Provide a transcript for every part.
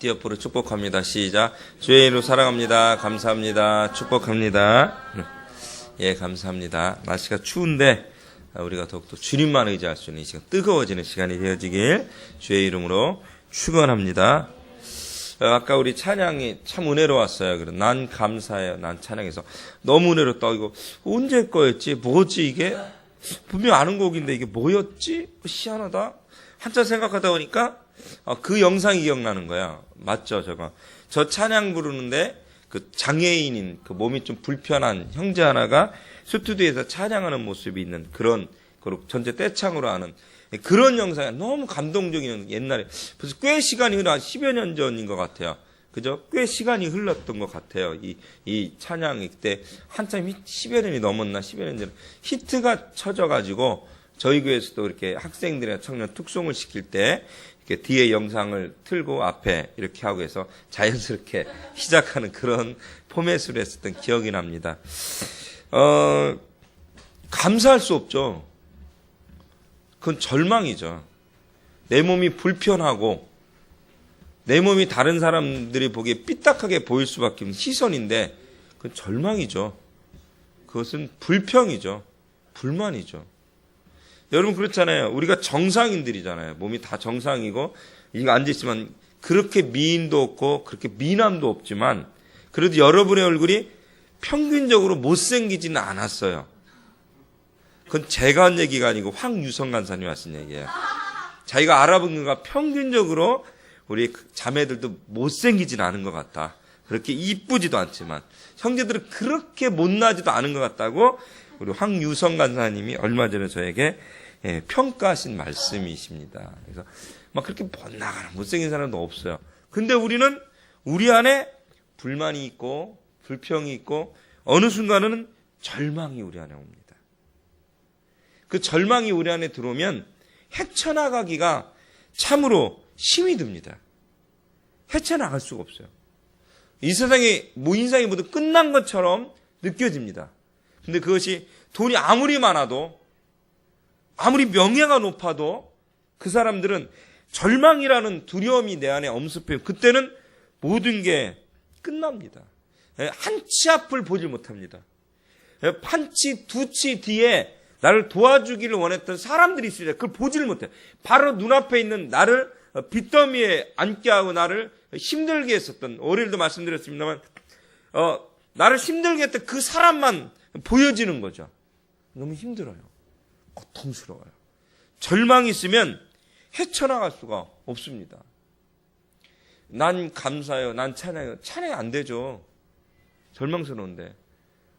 앞뒤옆으로 축복합니다. 시작. 주의 이름으로 사랑합니다. 감사합니다. 축복합니다. 예, 감사합니다. 날씨가 추운데 우리가 더욱더 주님만 의지할 수 있는 이 시간, 뜨거워지는 시간이 되어지길 주의 이름으로 축원합니다. 아까 우리 찬양이 참 은혜로웠어요. 그래, 난 감사해요. 난 찬양해서 너무 은혜롭다. 이거 언제 거였지? 뭐지 이게? 분명 아는 곡인데 이게 뭐였지? 희한하다. 한참 생각하다 보니까 그 영상이 기억나는 거야. 맞죠, 저거. 저 찬양 부르는데 그 장애인인 그 몸이 좀 불편한 형제 하나가 스튜디오에서 찬양하는 모습이 있는 그런 전체 떼창으로 하는 그런 영상이 너무 감동적인, 옛날에 벌써 꽤 시간이 흘러 10여 년 전인 것 같아요. 그죠? 꽤 시간이 흘렀던 것 같아요. 이 찬양이 그때 한참 10여 년이 넘었나 10여 년 전에 히트가 쳐져가지고 저희 교회에서도 이렇게 학생들이나 청년 특송을 시킬 때 이렇게 뒤에 영상을 틀고 앞에 이렇게 하고 해서 자연스럽게 시작하는 그런 포맷으로 했었던 기억이 납니다. 감사할 수 없죠. 그건 절망이죠. 내 몸이 불편하고 내 몸이 다른 사람들이 보기에 삐딱하게 보일 수밖에 없는 시선인데 그건 절망이죠. 그것은 불평이죠. 불만이죠. 여러분 그렇잖아요. 우리가 정상인들이잖아요. 몸이 다 정상이고 이거 앉아있지만 그렇게 미인도 없고 그렇게 미남도 없지만 그래도 여러분의 얼굴이 평균적으로 못생기지는 않았어요. 그건 제가 한 얘기가 아니고 황유성 간사님이 하신 얘기예요. 자기가 알아본 거가 평균적으로 우리 자매들도 못생기진 않은 것 같다. 그렇게 이쁘지도 않지만 형제들은 그렇게 못나지도 않은 것 같다고 우리 황유성 간사님이 얼마 전에 저에게 평가하신 말씀이십니다. 그래서 막 그렇게 못나가는 못생긴 사람도 없어요. 근데 우리는 우리 안에 불만이 있고 불평이 있고 어느 순간은 절망이 우리 안에 옵니다. 그 절망이 우리 안에 들어오면 헤쳐나가기가 참으로 힘이 듭니다. 헤쳐나갈 수가 없어요. 이 세상에 인생이 모두 끝난 것처럼 느껴집니다. 근데 그것이 돈이 아무리 많아도 아무리 명예가 높아도 그 사람들은 절망이라는 두려움이 내 안에 엄습해요. 그때는 모든 게 끝납니다. 한 치 앞을 보질 못합니다. 한 치, 두 치 뒤에 나를 도와주기를 원했던 사람들이 있으니까 그걸 보지를 못해요. 바로 눈앞에 있는 나를 빚더미에 앉게 하고 나를 힘들게 했었던, 월요일도 말씀드렸습니다만 나를 힘들게 했던 그 사람만 보여지는 거죠. 너무 힘들어요. 고통스러워요. 절망이 있으면 헤쳐나갈 수가 없습니다. 난 감사해요. 난 찬양해요. 찬양이 안 되죠. 절망스러운데.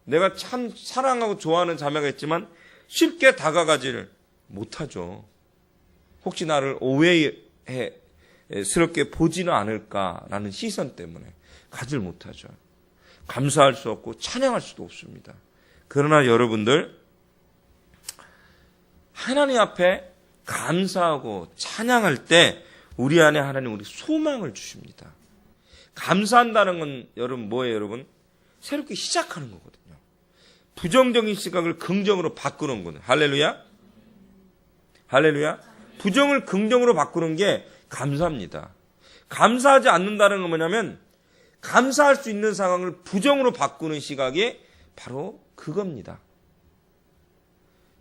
내가 참 사랑하고 좋아하는 자매가 있지만 쉽게 다가가지를 못하죠. 혹시 나를 오해스럽게 보지는 않을까라는 시선 때문에 가지를 못하죠. 감사할 수 없고 찬양할 수도 없습니다. 그러나 여러분들 하나님 앞에 감사하고 찬양할 때 우리 안에 하나님 우리 소망을 주십니다. 감사한다는 건 여러분 뭐예요, 여러분? 새롭게 시작하는 거거든요. 부정적인 시각을 긍정으로 바꾸는 거는 할렐루야. 할렐루야. 부정을 긍정으로 바꾸는 게 감사입니다. 감사하지 않는다는 건 뭐냐면 감사할 수 있는 상황을 부정으로 바꾸는 시각이 바로 그겁니다.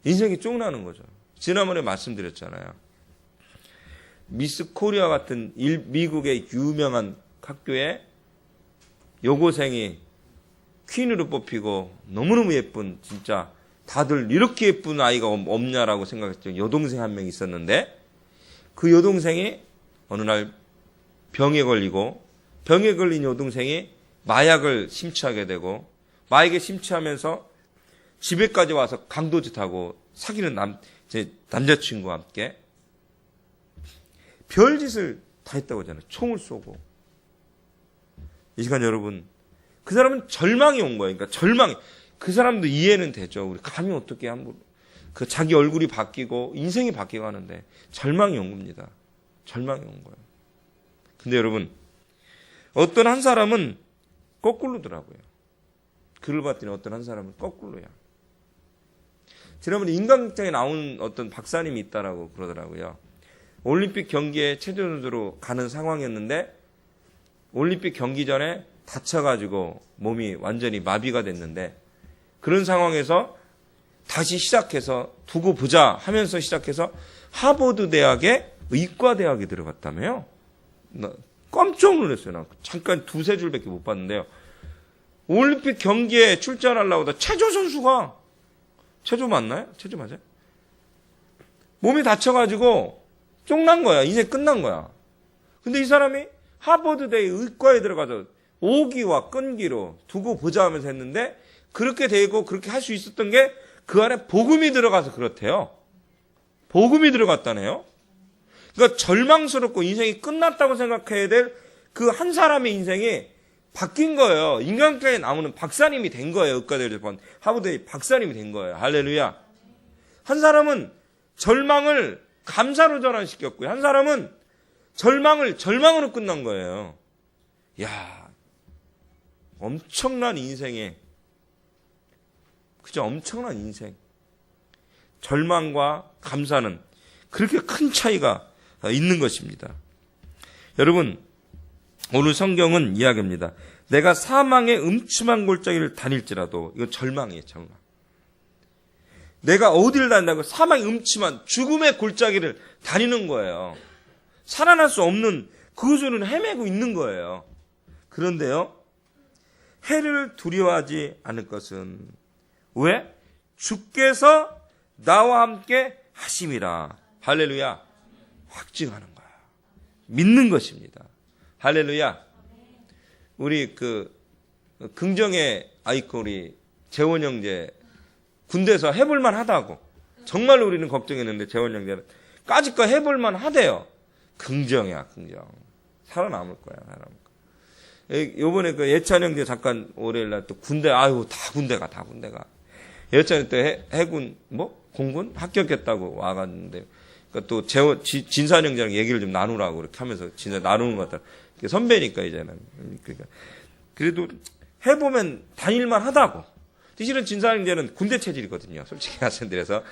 인생이 쫑나는 거죠. 지난번에 말씀드렸잖아요. 미스 코리아 같은 미국의 유명한 학교에 여고생이 퀸으로 뽑히고 너무너무 예쁜, 진짜 다들 이렇게 예쁜 아이가 없냐라고 생각했죠. 여동생 한 명 있었는데 그 여동생이 어느 날 병에 걸리고 병에 걸린 여동생이 마약을 심취하게 되고 마약에 심취하면서 집에까지 와서 강도짓 하고 사귀는 제 남자친구와 함께 별짓을 다 했다고 하잖아요. 총을 쏘고. 이 시간 여러분, 그 사람은 절망이 온 거예요. 그러니까 절망이. 그 사람도 이해는 되죠. 우리 감히 어떻게 그 자기 얼굴이 바뀌고 인생이 바뀌고 하는데 절망이 온 겁니다. 절망이 온 거예요. 근데 여러분, 어떤 한 사람은 거꾸로더라고요. 글을 봤더니 어떤 한 사람은 거꾸로야. 지난번에 인간극장에 나온 어떤 박사님이 있다라고 그러더라고요. 올림픽 경기에 체조 선수로 가는 상황이었는데 올림픽 경기 전에 다쳐가지고 몸이 완전히 마비가 됐는데 그런 상황에서 다시 시작해서 두고 보자 하면서 시작해서 하버드 대학의 의과대학에 들어갔다며요. 나 깜짝 놀랐어요. 나 잠깐 두세 줄밖에 못 봤는데요. 올림픽 경기에 출전하려고 하다 체조 선수가 체조 맞나요? 체조 맞아요? 몸이 다쳐가지고 쫑난 거야. 인생 끝난 거야. 근데 이 사람이 하버드대 의과에 들어가서 오기와 끈기로 두고 보자 하면서 했는데 그렇게 되고 그렇게 할 수 있었던 게 그 안에 복음이 들어가서 그렇대요. 복음이 들어갔다네요. 그러니까 절망스럽고 인생이 끝났다고 생각해야 될 그 한 사람의 인생이 바뀐 거예요. 인간계에 나오는 박사님이 된 거예요. 의과대를 본 하버드의 박사님이 된 거예요. 할렐루야. 한 사람은 절망을 감사로 전환시켰고요. 한 사람은 절망을 절망으로 끝난 거예요. 야, 엄청난 인생에 그저 엄청난 인생. 절망과 감사는 그렇게 큰 차이가 있는 것입니다. 여러분, 오늘 성경은 이야기합니다. 내가 사망의 음침한 골짜기를 다닐지라도, 이건 절망이에요, 절망. 내가 어디를 다닌다고 사망의 음침한 죽음의 골짜기를 다니는 거예요. 살아날 수 없는 그것을 헤매고 있는 거예요. 그런데요, 해를 두려워하지 않을 것은 왜? 주께서 나와 함께 하심이라. 할렐루야. 확증하는 거야. 믿는 것입니다. 할렐루야. 우리 긍정의 아이콘 우리 재원 형제 군대에서 해볼만 하다고. 정말로 우리는 걱정했는데 재원 형제는 까짓거 해볼만 하대요. 긍정이야, 긍정. 살아남을 거야, 살아남을 거야. 요번에 예찬 형제 잠깐 월요일날 또 군대, 아유, 다 군대가. 예찬이 또 해군, 공군? 합격했다고 와갔는데, 또 진산 형제랑 얘기를 좀 나누라고 이렇게 하면서 진짜 나누는 것 같다. 선배니까 이제는. 그러니까. 그래도 해보면 다닐만 하다고. 실은 진산 형제는 군대 체질이거든요. 솔직히 말씀드려서.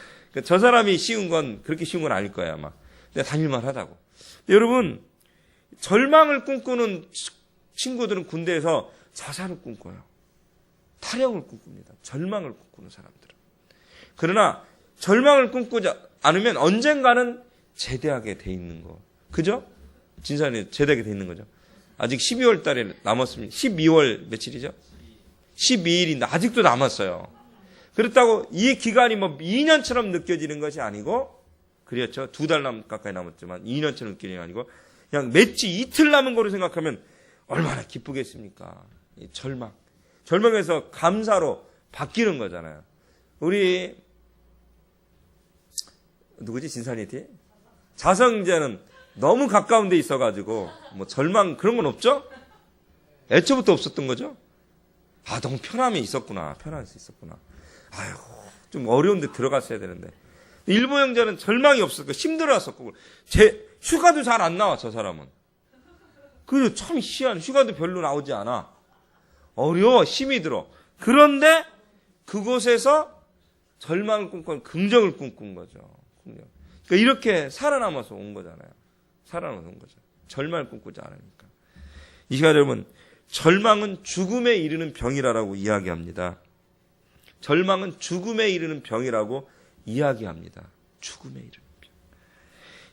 저 사람이 쉬운 건 그렇게 쉬운 건 아닐 거야, 아마. 근데 다닐만 하다고. 여러분, 절망을 꿈꾸는 친구들은 군대에서 자살을 꿈꿔요. 탈영을 꿈꿉니다. 절망을 꿈꾸는 사람들은. 그러나 절망을 꿈꾸지 않으면 언젠가는 제대하게 돼 있는 거. 그죠? 진산이 제대하게 돼 있는 거죠. 아직 12월 달에 남았습니다. 12월 며칠이죠? 12일인데 아직도 남았어요. 그렇다고 이 기간이 2년처럼 느껴지는 것이 아니고, 그렇죠? 2달 가까이 남았지만 2년처럼 느껴지는 게 아니고 그냥 맺지 이틀 남은 거로 생각하면 얼마나 기쁘겠습니까? 이 절망에서 감사로 바뀌는 거잖아요. 우리 누구지? 진산이티? 자성제는 너무 가까운 데 있어가지고 절망 그런 건 없죠? 애초부터 없었던 거죠? 아, 너무 편함이 있었구나. 편함이 있었구나. 아이고, 좀 어려운 데 들어갔어야 되는데. 일부 형제는 절망이 없었고 힘들었었고 휴가도 잘 안 나와, 저 사람은. 그래도 참 희한, 휴가도 별로 나오지 않아. 어려워, 힘이 들어. 그런데 그곳에서 절망을 꿈꾸는 긍정을 꿈꾼 거죠. 긍정. 그러니까 이렇게 살아남아서 온 거잖아요. 살아남아서 온 거죠. 절망을 꿈꾸지 않으니까. 이 시간 여러분, 절망은 죽음에 이르는 병이라고 이야기합니다. 절망은 죽음에 이르는 병이라고 이야기합니다. 죽음에 이르는 병.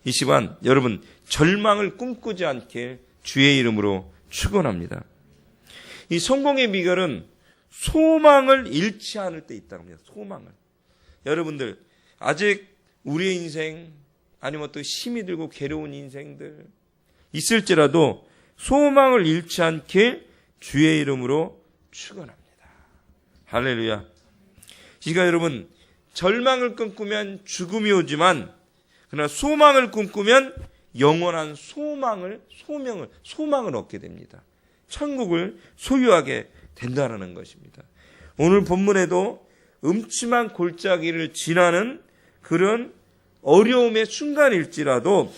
이 시간 여러분, 절망을 꿈꾸지 않게 주의 이름으로 축원합니다. 이 성공의 비결은 소망을 잃지 않을 때 있다고 합니다. 소망을. 여러분들, 아직 우리의 인생, 아니면 또 힘이 들고 괴로운 인생들 있을지라도 소망을 잃지 않게 주의 이름으로 축원합니다. 할렐루야. 지금 여러분, 절망을 꿈꾸면 죽음이 오지만, 그러나 소망을 꿈꾸면 영원한 소망을 얻게 됩니다. 천국을 소유하게 된다는 것입니다. 오늘 본문에도 음침한 골짜기를 지나는 그런 어려움의 순간일지라도,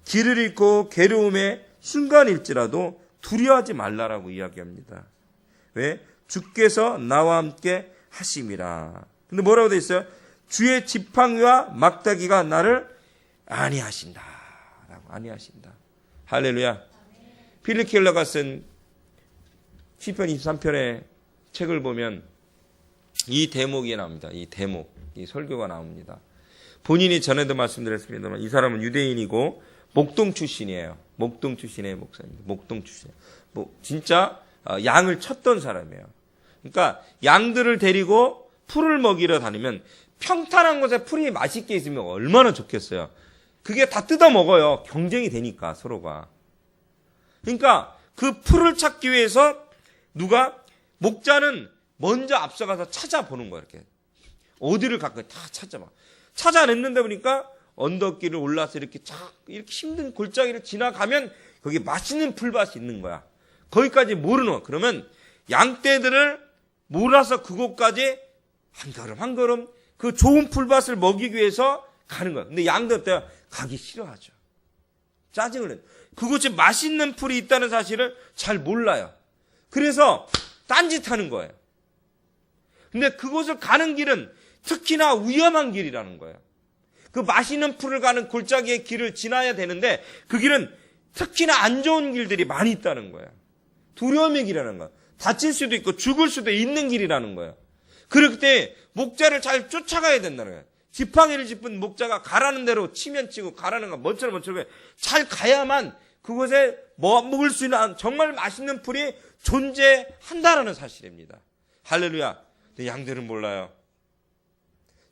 길을 잃고 괴로움의 순간일지라도 두려워하지 말라라고 이야기합니다. 왜? 주께서 나와 함께 하심이라. 근데 뭐라고 되어 있어요? 주의 지팡이와 막대기가 나를 안위하신다. 라고 안위하신다. 할렐루야. 필립 켈러가 쓴 시편 23편의 책을 보면 이 대목이 나옵니다. 이 설교가 나옵니다. 본인이 전에도 말씀드렸습니다만 이 사람은 유대인이고 목동 출신이에요. 목동 출신의 목사입니다. 목동 출신. 진짜 양을 쳤던 사람이에요. 그러니까 양들을 데리고 풀을 먹이러 다니면 평탄한 곳에 풀이 맛있게 있으면 얼마나 좋겠어요. 그게 다 뜯어 먹어요. 경쟁이 되니까 서로가. 그러니까 그 풀을 찾기 위해서 목자는 먼저 앞서가서 찾아보는 거야. 이렇게 어디를 가까이 다 찾아봐. 찾아냈는데 보니까 언덕길을 올라서 이렇게 힘든 골짜기를 지나가면 거기 맛있는 풀밭이 있는 거야. 거기까지 모르는 거야. 그러면 양떼들을 몰아서 그곳까지 한 걸음 한 걸음 그 좋은 풀밭을 먹이기 위해서 가는 거야. 근데 양들 때가 가기 싫어하죠. 짜증을 내. 그곳에 맛있는 풀이 있다는 사실을 잘 몰라요. 그래서 딴짓하는 거예요. 근데 그곳을 가는 길은 특히나 위험한 길이라는 거예요. 그 맛있는 풀을 가는 골짜기의 길을 지나야 되는데 그 길은 특히나 안 좋은 길들이 많이 있다는 거예요. 두려움의 길이라는 거예요. 다칠 수도 있고 죽을 수도 있는 길이라는 거예요. 그럴 때 목자를 잘 쫓아가야 된다는 거예요. 지팡이를 짚은 목자가 가라는 대로 치면 치고 가라는 건 뭐처럼 잘 가야만 그곳에 먹을 수 있는 정말 맛있는 풀이 존재한다는 사실입니다. 할렐루야. 근데 양들은 몰라요.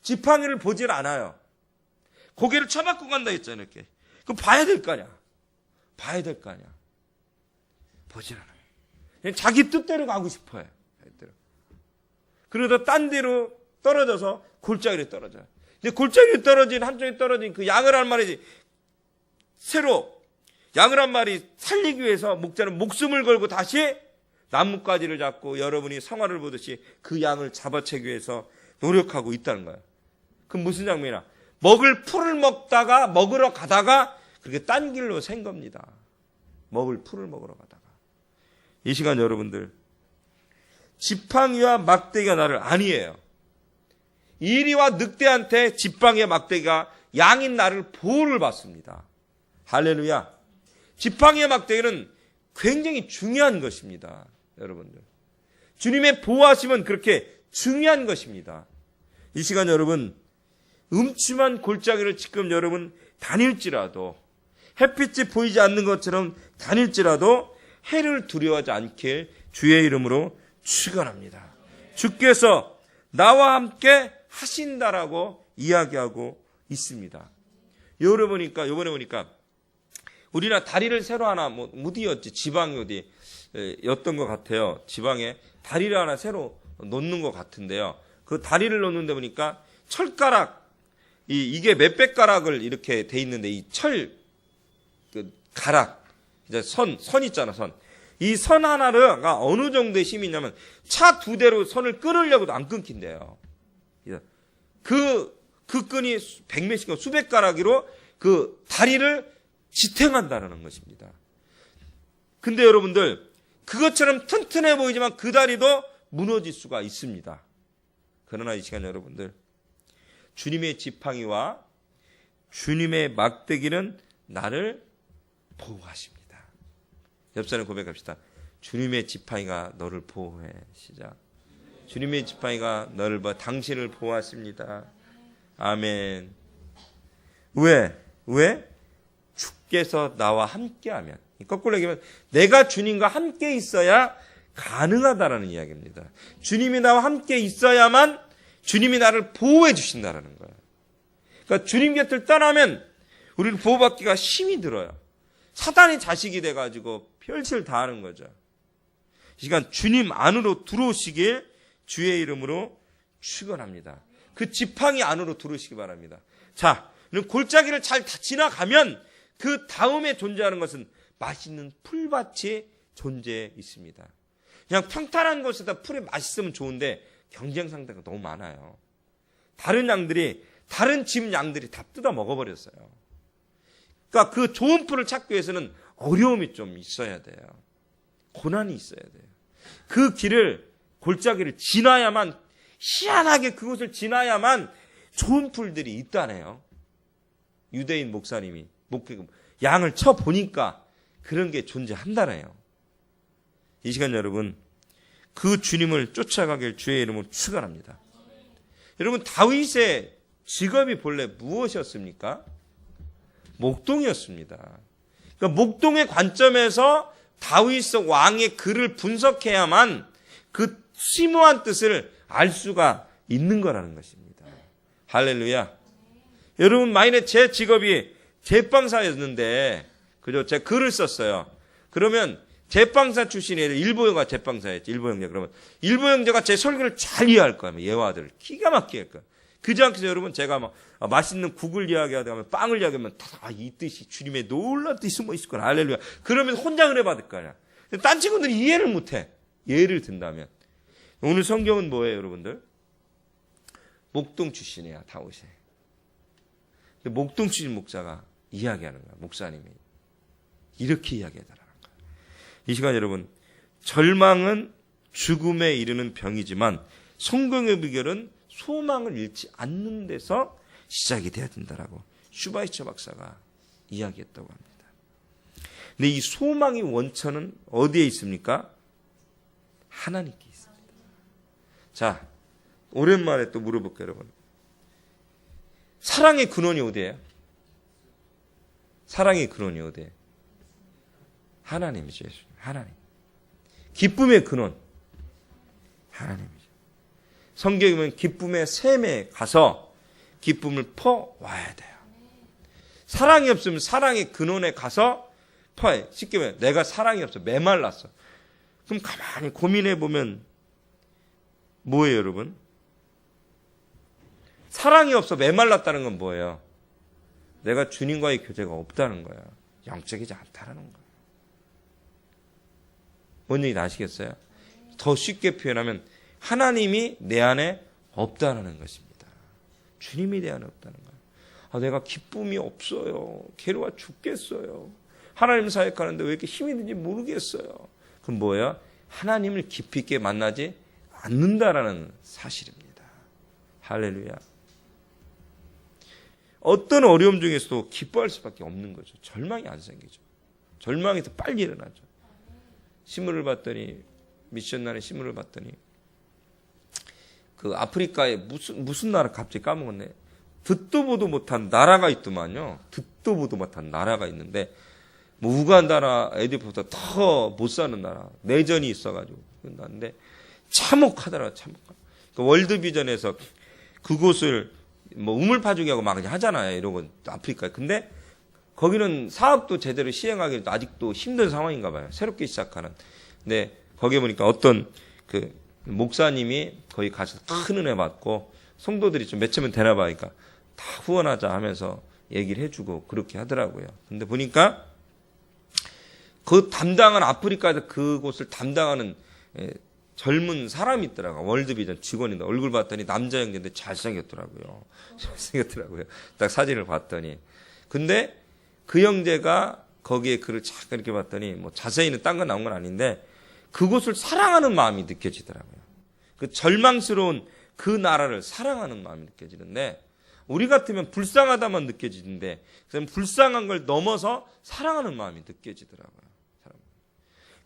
지팡이를 보질 않아요. 고개를 쳐박고 간다 했잖아요. 이렇게. 그럼 봐야 될 거 아니야. 봐야 될 거 아니야. 보질 않아요. 그냥 자기 뜻대로 가고 싶어요. 그러다 딴 데로 떨어져서 골짜기로 떨어져요. 근데 골짜기로 떨어진 한쪽에 떨어진 그 양을 한 마리 새로 양을 한 마리 살리기 위해서 목자는 목숨을 걸고 다시 나뭇가지를 잡고 여러분이 성화를 보듯이 그 양을 잡아채기 위해서 노력하고 있다는 거예요. 그럼 무슨 장면이야? 먹을 풀을 먹으러 가다가 그렇게 딴 길로 샌 겁니다. 먹을 풀을 먹으러 가다가. 이 시간 여러분들 지팡이와 막대기가 나를 아니에요. 이리와 늑대한테 지팡이와 막대기가 양인 나를 보호를 받습니다. 할렐루야. 지팡이와 막대기는 굉장히 중요한 것입니다. 여러분들. 주님의 보호하심은 그렇게 중요한 것입니다. 이 시간 여러분 음침한 골짜기를 지금 여러분 다닐지라도 햇빛이 보이지 않는 것처럼 다닐지라도 해를 두려워하지 않길 주의 이름으로 축원합니다. 주께서 나와 함께 하신다라고 이야기하고 있습니다. 요번에 보니까 우리나라 다리를 새로 하나 어디였지? 지방이 어디였던 것 같아요. 지방에 다리를 하나 새로 놓는 것 같은데요. 그 다리를 놓는데 보니까 철가락 이게 몇백 가락을 이렇게 돼 있는데 이 가락 이제 선 있잖아 선. 이 선 하나가 어느 정도의 힘이 있냐면 차 2대로 선을 끊으려고도 안 끊긴대요. 그 끈이 백몇십 수백 가락으로 그 다리를 지탱한다는 것입니다. 근데 여러분들 그것처럼 튼튼해 보이지만 그 다리도 무너질 수가 있습니다. 그러나 이 시간 여러분들 주님의 지팡이와 주님의 막대기는 나를 보호하십니다. 옆 사람 고백합시다. 주님의 지팡이가 너를 보호해. 시작. 주님의 지팡이가 너를 당신을 보호하십니다. 아멘. 왜? 주께서 나와 함께하면. 거꾸로 얘기하면 내가 주님과 함께 있어야 가능하다라는 이야기입니다. 주님이 나와 함께 있어야만 주님이 나를 보호해 주신다라는 거예요. 그러니까 주님 곁을 떠나면 우리를 보호받기가 힘이 들어요. 사단의 자식이 돼가지고 별짓을 다 하는 거죠. 이 시간 주님 안으로 들어오시길 주의 이름으로 축원합니다. 그 지팡이 안으로 들어오시기 바랍니다. 자, 골짜기를 잘 지나가면 그 다음에 존재하는 것은 맛있는 풀밭이 존재해 있습니다. 그냥 평탄한 곳에다 풀이 맛있으면 좋은데 경쟁 상대가 너무 많아요. 다른 집 양들이 다 뜯어 먹어버렸어요. 그러니까 그 좋은 풀을 찾기 위해서는 어려움이 좀 있어야 돼요. 고난이 있어야 돼요. 그 골짜기를 지나야만, 희한하게 그곳을 지나야만 좋은 풀들이 있다네요. 유대인 목사님이 양을 쳐보니까 그런 게 존재한다네요. 이 시간 여러분, 그 주님을 쫓아가길 주의 이름으로 축원합니다. 여러분, 다윗의 직업이 본래 무엇이었습니까? 목동이었습니다. 그러니까 목동의 관점에서 다윗 왕의 글을 분석해야만 그 심오한 뜻을 알 수가 있는 거라는 것입니다. 할렐루야. 여러분, 만일에 제 직업이 제빵사였는데, 그죠? 제가 글을 썼어요. 그러면 제빵사 출신의 일보 형제가 제빵사였지, 일보 형제. 그러면 일보 형제가 제 설교를 잘 이해할 거예요. 예화들을 기가 막히게 할 거예요. 그지 않겠어요, 여러분? 제가 막 맛있는 국을 이야기하다가 빵을 이야기하면 이 뜻이 주님의 놀라운 뜻이 숨어 있을 거야. 할렐루야. 그러면 혼자 은혜 받을 거 아니야. 딴 친구들이 이해를 못해. 예를 든다면. 오늘 성경은 뭐예요, 여러분들? 목동 출신이야, 다윗이. 목동 출신 목사가 이야기하는 거야, 목사님이. 이렇게 이야기하더라는 거야. 이 시간 여러분, 절망은 죽음에 이르는 병이지만 성공의 비결은 소망을 잃지 않는 데서 시작이 돼야 된다라고 슈바이처 박사가 이야기했다고 합니다. 근데 이 소망의 원천은 어디에 있습니까? 하나님께 있습니다. 자, 오랜만에 또 물어볼게요, 여러분. 사랑의 근원이 어디예요? 사랑의 근원이 어디예요? 하나님이죠, 예수님. 하나님. 기쁨의 근원. 하나님이죠. 성경에 보면 기쁨의 샘에 가서 기쁨을 퍼 와야 돼요. 사랑이 없으면 사랑의 근원에 가서 퍼해. 쉽게 말해, 내가 사랑이 없어. 메말랐어. 그럼 가만히 고민해 보면 뭐예요, 여러분? 사랑이 없어 메말랐다는 건 뭐예요? 내가 주님과의 교제가 없다는 거야. 영적이지 않다는 거야. 뭔 얘기인지 아시겠어요? 더 쉽게 표현하면 하나님이 내 안에 없다는 것입니다. 주님이 내 안에 없다는 거예요. 내가 기쁨이 없어요. 괴로워 죽겠어요. 하나님 사역하는데 왜 이렇게 힘이 드는지 모르겠어요. 그럼 뭐예요? 하나님을 깊이 있게 만나지 않는다라는 사실입니다. 할렐루야. 어떤 어려움 중에서도 기뻐할 수밖에 없는 거죠. 절망이 안 생기죠. 절망이 더 빨리 일어나죠. 신문을 봤더니, 미션날의 신문을 봤더니 그 아프리카에 무슨 나라 갑자기 까먹었네. 듣도 보도 못한 나라가 있더만요. 듣도 보도 못한 나라가 있는데 뭐 우간다나 에디오피아보다 더 못 사는 나라. 내전이 있어가지고 그런데 참혹하더라. 참혹하다. 그 월드비전에서 그곳을 뭐 우물 파주기 하고 막 하잖아요. 이런 건 아프리카에. 근데 거기는 사업도 제대로 시행하기도 아직도 힘든 상황인가 봐요. 새롭게 시작하는. 근데 거기에 보니까 어떤 그 목사님이 거기 가서 큰 은혜 받고 성도들이 좀 몇천명 되나 봐니까 다 후원하자 하면서 얘기를 해주고 그렇게 하더라고요. 근데 보니까 그 담당한 아프리카에서 그곳을 담당하는 젊은 사람이 있더라고요. 월드비전 직원인데 얼굴 봤더니 남자 형제인데 잘생겼더라고요. 잘생겼더라고요. 딱 사진을 봤더니. 근데 그 형제가 거기에 글을 잠깐 이렇게 봤더니 뭐 자세히는 딴 건 나온 건 아닌데 그곳을 사랑하는 마음이 느껴지더라고요. 그 절망스러운 그 나라를 사랑하는 마음이 느껴지는데 우리 같으면 불쌍하다만 느껴지는데 불쌍한 걸 넘어서 사랑하는 마음이 느껴지더라고요.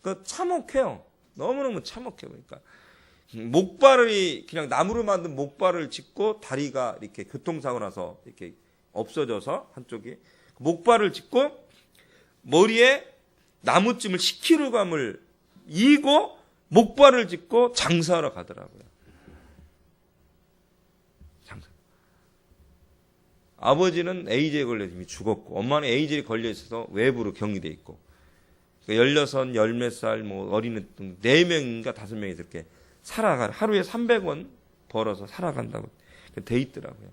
그 참혹해요. 너무너무 참혹해 보니까 목발이 그냥 나무로 만든 목발을 짚고 다리가 이렇게 교통사고 나서 이렇게 없어져서 한쪽이 목발을 짚고 머리에 나무찜을 10kg을 이고 목발을 짚고 장사하러 가더라고요. 장사. 아버지는 AJ에 걸려서 이미 죽었고 엄마는 AJ에 걸려 있어서 외부로 격리돼 있고 16, 10몇 살 뭐 어린애 4명인가 5명이 이렇게 살아가 하루에 300원 벌어서 살아간다고 돼 있더라고요.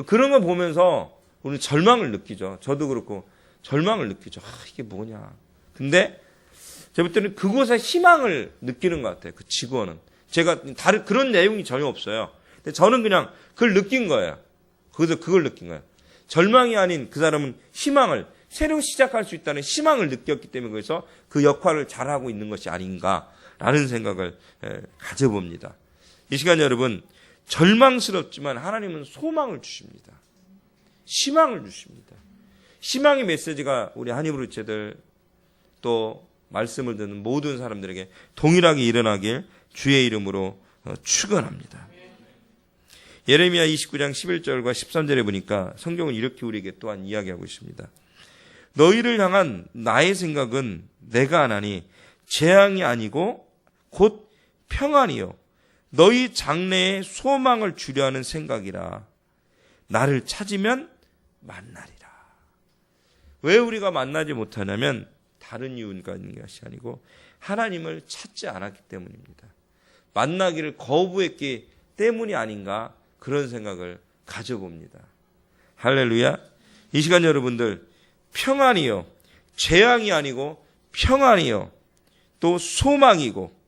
그런 거 보면서 우리는 절망을 느끼죠. 저도 그렇고 절망을 느끼죠. 이게 뭐냐. 근데 제가 볼 때는 그곳에 희망을 느끼는 것 같아요. 그 직원은. 제가 그런 내용이 전혀 없어요. 근데 저는 그냥 그걸 느낀 거예요. 거기서 그걸 느낀 거예요. 절망이 아닌 그 사람은 희망을 새로 시작할 수 있다는 희망을 느꼈기 때문에 그래서 그 역할을 잘하고 있는 것이 아닌가라는 생각을 가져봅니다. 이 시간 여러분 절망스럽지만 하나님은 소망을 주십니다. 희망을 주십니다. 희망의 메시지가 우리 한인브루체들 또 말씀을 듣는 모든 사람들에게 동일하게 일어나길 주의 이름으로 축원합니다. 예레미야 29장 11절과 13절에 보니까 성경은 이렇게 우리에게 또한 이야기하고 있습니다. 너희를 향한 나의 생각은 내가 하나니 재앙이 아니고 곧 평안이요 너희 장래에 소망을 주려 하는 생각이라. 나를 찾으면 만나리라. 왜 우리가 만나지 못하냐면 다른 이유가 있는 것이 아니고 하나님을 찾지 않았기 때문입니다. 만나기를 거부했기 때문이 아닌가 그런 생각을 가져봅니다. 할렐루야. 이 시간 여러분들 평안이요 재앙이 아니고 평안이요 또 소망이고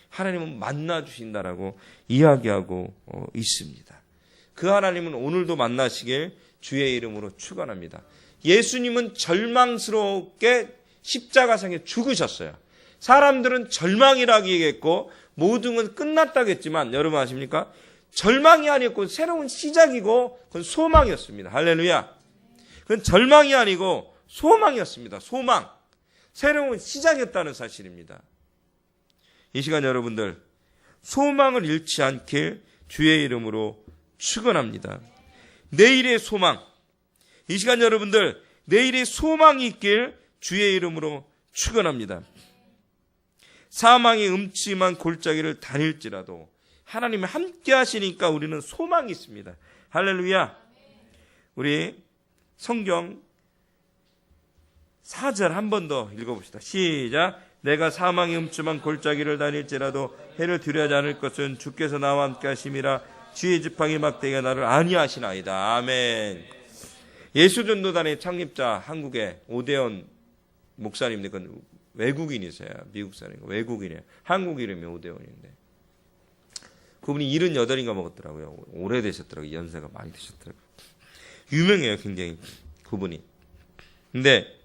하나님은 만나주신다라고 이야기하고 있습니다. 그 하나님은 오늘도 만나시길 주의 이름으로 축원합니다. 예수님은 절망스럽게 십자가상에 죽으셨어요. 사람들은 절망이라고 얘기했고 모든 건 끝났다고 했지만 여러분 아십니까? 절망이 아니었고 새로운 시작이고 그건 소망이었습니다. 할렐루야. 그건 절망이 아니고 소망이었습니다. 소망. 새로운 시작이었다는 사실입니다. 이 시간 여러분들 소망을 잃지 않길 주의 이름으로 축원합니다. 내일의 소망. 이 시간 여러분들 내일의 소망이 있길 주의 이름으로 축원합니다. 사망의 음침한 골짜기를 다닐지라도 하나님이 함께 하시니까 우리는 소망이 있습니다. 할렐루야. 우리 성경 4절 한 번 더 읽어봅시다. 시작. 내가 사망의 음침한 골짜기를 다닐지라도 해를 두려워하지 않을 것은 주께서 나와 함께 하심이라. 주의 지팡이 막대기가 나를 안위하시나이다. 아멘. 예수전도단의 창립자 한국의 오대원 목사님인데 그건 외국인이세요. 미국 사람이고 외국인이에요. 한국 이름이 오대원인데 그분이 78인가 먹었더라고요. 오래되셨더라고요. 연세가 많이 드셨더라고요. 유명해요. 굉장히 그분이. 근데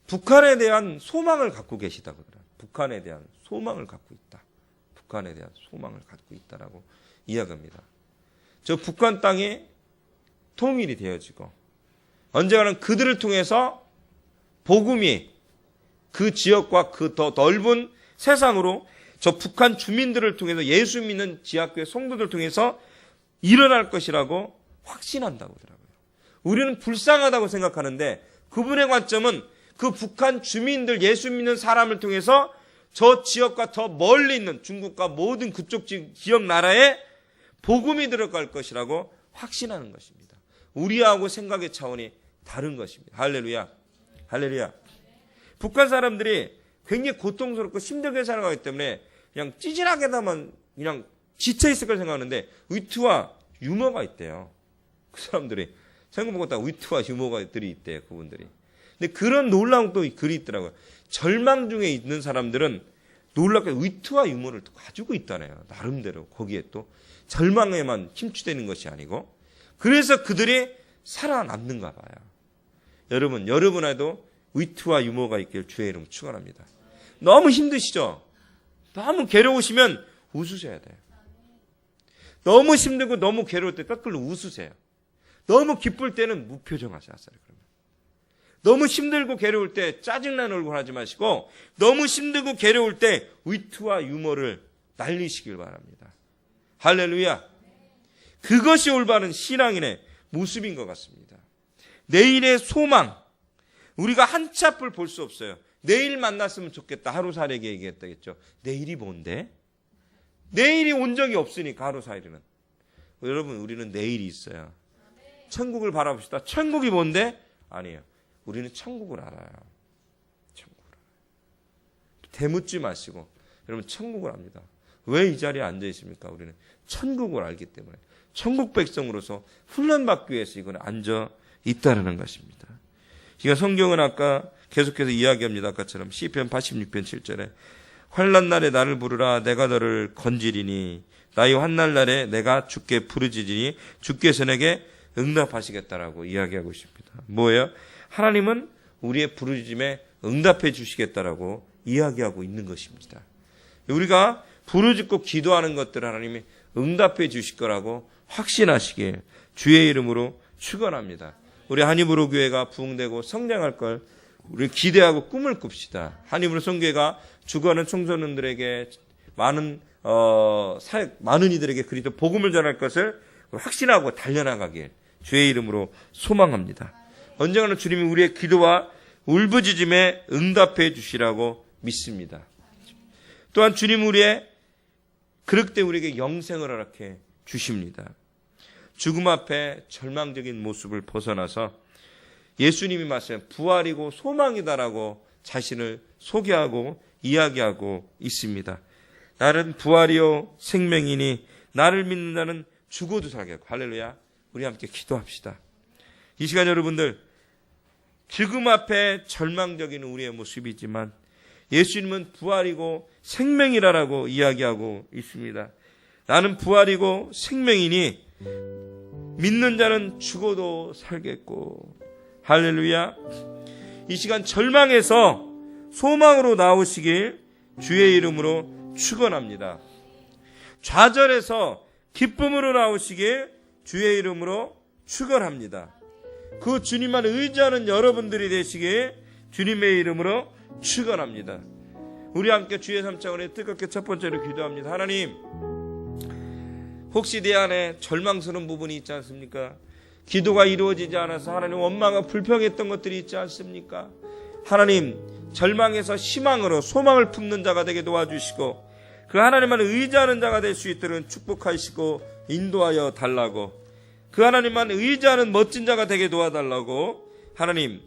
북한에 대한 소망을 갖고 계시다고 그러더라고요. 북한에 대한 소망을 갖고 있다. 북한에 대한 소망을 갖고 있다라고 이야기합니다. 저 북한 땅이 통일이 되어지고 언젠가는 그들을 통해서 복음이 그 지역과 그 더 넓은 세상으로 저 북한 주민들을 통해서 예수 믿는 지하교회 성도들을 통해서 일어날 것이라고 확신한다고 하더라고요. 우리는 불쌍하다고 생각하는데 그분의 관점은 그 북한 주민들 예수 믿는 사람을 통해서 저 지역과 더 멀리 있는 중국과 모든 그쪽 지역 나라에 복음이 들어갈 것이라고 확신하는 것입니다. 우리하고 생각의 차원이 다른 것입니다. 할렐루야. 할렐루야. 북한 사람들이 굉장히 고통스럽고 힘들게 살아가기 때문에 그냥 찌질하게다만 그냥 지쳐있을 걸 생각하는데 위트와 유머가 있대요. 그 사람들이 생각보다 위트와 유머가들이 있대요. 그분들이. 근데 그런 놀라운 또 글이 있더라고요. 절망 중에 있는 사람들은 놀랍게 위트와 유머를 또 가지고 있다네요. 나름대로 거기에 또 절망에만 힘주되는 것이 아니고 그래서 그들이 살아남는가 봐요. 여러분에도 위트와 유머가 있길 주의 이름 축원합니다. 너무 힘드시죠? 너무 괴로우시면 웃으셔야 돼요. 너무 힘들고 너무 괴로울 때 거꾸로 웃으세요. 너무 기쁠 때는 무표정 하세요. 그러면. 너무 힘들고 괴로울 때 짜증나는 얼굴 하지 마시고 너무 힘들고 괴로울 때 위트와 유머를 날리시길 바랍니다. 할렐루야. 그것이 올바른 신앙인의 모습인 것 같습니다. 내일의 소망. 우리가 한치 앞을 볼 수 없어요. 내일 만났으면 좋겠다. 하루살이에게 얘기했다겠죠. 내일이 뭔데? 내일이 온 적이 없으니까 하루살이는. 여러분 우리는 내일이 있어요. 천국을 바라봅시다. 천국이 뭔데? 아니에요. 우리는 천국을 알아요. 천국을 알아요. 대묻지 마시고 여러분 천국을 압니다. 왜 이 자리에 앉아 있습니까? 우리는 천국을 알기 때문에 천국 백성으로서 훈련받기 위해서 이건 앉아 있다는 것입니다. 그러니까 성경은 아까 계속해서 이야기합니다. 아까처럼 시편 86편 7절에 환난 날에 나를 부르라 내가 너를 건지리니 나의 환난 날에 내가 주께 부르짖으니 주께서 내게 응답하시겠다라고 이야기하고 있습니다. 뭐예요? 하나님은 우리의 부르짖음에 응답해 주시겠다라고 이야기하고 있는 것입니다. 우리가 부르짖고 기도하는 것들을 하나님이 응답해 주실 거라고 확신하시길 주의 이름으로 축원합니다. 우리 한이브로 교회가 부흥되고 성장할 걸 우리 기대하고 꿈을 꿉시다. 하나님으로 성교회가 죽어가는 청소년들에게 많은 이들에게 그리스도 복음을 전할 것을 확신하고 달려나가길 주의 이름으로 소망합니다. 언젠가는 주님이 우리의 기도와 울부짖음에 응답해 주시라고 믿습니다. 또한 주님 우리의 그럴 때 우리에게 영생을 허락해 주십니다. 죽음 앞에 절망적인 모습을 벗어나서 예수님이 말씀하신 부활이고 소망이다라고 자신을 소개하고 이야기하고 있습니다. 나는 부활이요 생명이니 나를 믿는 자는 죽어도 살게 하고. 할렐루야. 우리 함께 기도합시다. 이 시간 여러분들 죽음 앞에 절망적인 우리의 모습이지만 예수님은 부활이고 생명이라고 이야기하고 있습니다. 나는 부활이고 생명이니 믿는 자는 죽어도 살겠고. 할렐루야. 이 시간 절망에서 소망으로 나오시길 주의 이름으로 축원합니다. 좌절에서 기쁨으로 나오시길 주의 이름으로 축원합니다. 그 주님만 의지하는 여러분들이 되시길 주님의 이름으로 축원합니다. 우리 함께 주의 3차원에 뜨겁게 첫 번째로 기도합니다. 하나님, 혹시 내 안에 절망스러운 부분이 있지 않습니까? 기도가 이루어지지 않아서 하나님 원망과 불평했던 것들이 있지 않습니까? 하나님, 절망에서 희망으로 소망을 품는 자가 되게 도와주시고 그 하나님만 의지하는 자가 될 수 있도록 축복하시고 인도하여 달라고, 그 하나님만 의지하는 멋진 자가 되게 도와달라고, 하나님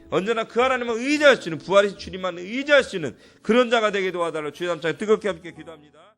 언제나 그 하나님만 의지할 수 있는, 부활의 주님만 의지할 수 있는 그런 자가 되게 도와달라고 주의 3차에 뜨겁게 함께 기도합니다.